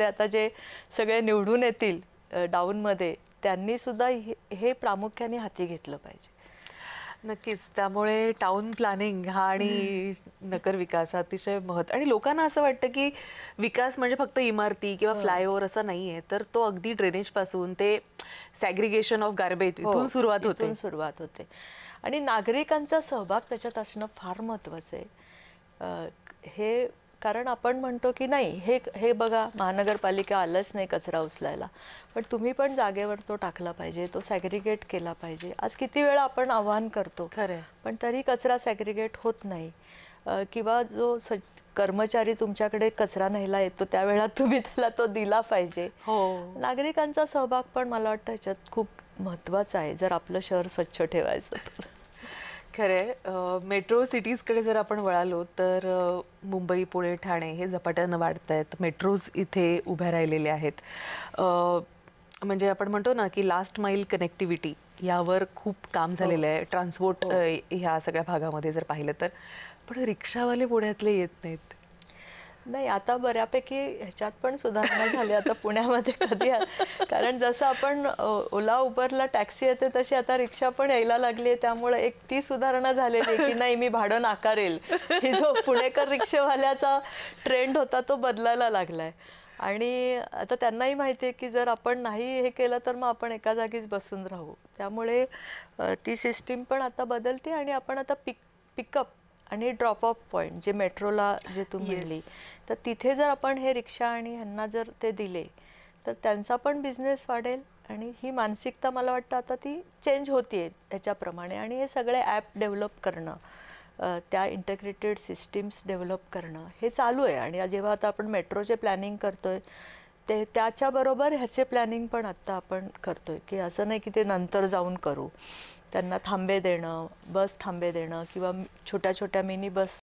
ते आता जे सगळे निवडून येतील डाऊनमध्ये त्यांनी सुद्धा हे प्रामुख्याने हाती घेतलं पाहिजे. नक्कीच. त्यामुळे टाउन प्लॅनिंग हा आणि नगर विकास हा अतिशय आणि लोकांना असं वाटतं की विकास म्हणजे फक्त इमारती किंवा फ्लायओव्हर असं नाहीये, तर तो अगदी ड्रेनेज पासून ते सॅग्रिगेशन ऑफ गार्बेज इथून सुरुवात होते. इथून सुरुवात होते आणि नागरिकांचा सहभाग त्याच्यात असणं फार महत्त्वाचं आहे. हे कारण आपण म्हणतो की नाही हे हे बघा महानगरपालिका आलंच नाही कचरा उचलायला, पण तुम्ही पण जागेवर तो टाकला पाहिजे, तो सॅग्रिगेट केला पाहिजे. आज किती वेळा आपण आव्हान करतो खरं, पण तरी कचरा सॅग्रिगेट होत नाही. किंवा जो कर्मचारी तुमच्याकडे कचरा न्यायला येतो त्यावेळेला तुम्ही त्याला तो दिला पाहिजे. हो. नागरिकांचा सहभाग पण मला वाटतं ह्याच्यात खूप महत्त्वाचा आहे जर आपलं शहर स्वच्छ ठेवायचं तर. खरे मेट्रो सिटीजकडे जर आपण वळालो तर मुंबई, पुणे, ठाणे हे झपाट्यानं वाढत आहेत. मेट्रोज इथे उभ्या राहिलेले आहेत. म्हणजे आपण म्हणतो ना की लास्ट माईल कनेक्टिव्हिटी यावर खूप काम झालेलं आहे ट्रान्सपोर्ट ह्या सगळ्या भागामध्ये जर पाहिलं तर. पण रिक्षावाले पुण्यातले येत नाहीत. नाही आता बऱ्यापैकी ह्याच्यात पण सुधारणा झाली आता पुण्यामध्ये कधी कारण जसं आपण ओला उबरला टॅक्सी येते तशी आता रिक्षा पण यायला लागली आहे. त्यामुळे एक ती सुधारणा झालेली आहे की नाही मी भाडं नाकारेल. ही जो पुणेकर रिक्षावाल्याचा ट्रेंड होता तो बदलायला लागलाय आणि आता त्यांनाही माहिती आहे की जर आपण नाही हे केलं तर मग आपण एका जागीच बसून राहू. त्यामुळे ती सिस्टीम पण आता बदलते आणि आपण आता पिकअप आणि ड्रॉप ऑफ पॉईंट जे मेट्रोला जे तू म्हणली तर तिथे जर आपण हे रिक्षा आणि ह्यांना जर ते दिले तर त्यांचा पण बिझनेस वाढेल आणि ही मानसिकता मला वाटतं आता ती चेंज होतीये ह्याच्याप्रमाणे. आणि हे सगळे ॲप डेव्हलप करणं त्या इंटिग्रेटेड सिस्टीम्स डेव्हलप करणं हे चालू आहे. आणि जेव्हा आता आपण मेट्रोचे प्लॅनिंग करतोय ते त्याच्याबरोबर ह्याचे प्लॅनिंग पण आत्ता आपण करतोय की असं नाही की ते नंतर जाऊन करू. त्यांना थांबे देणं, बस थांबे देणं किंवा छोट्या छोट्या मिनी बस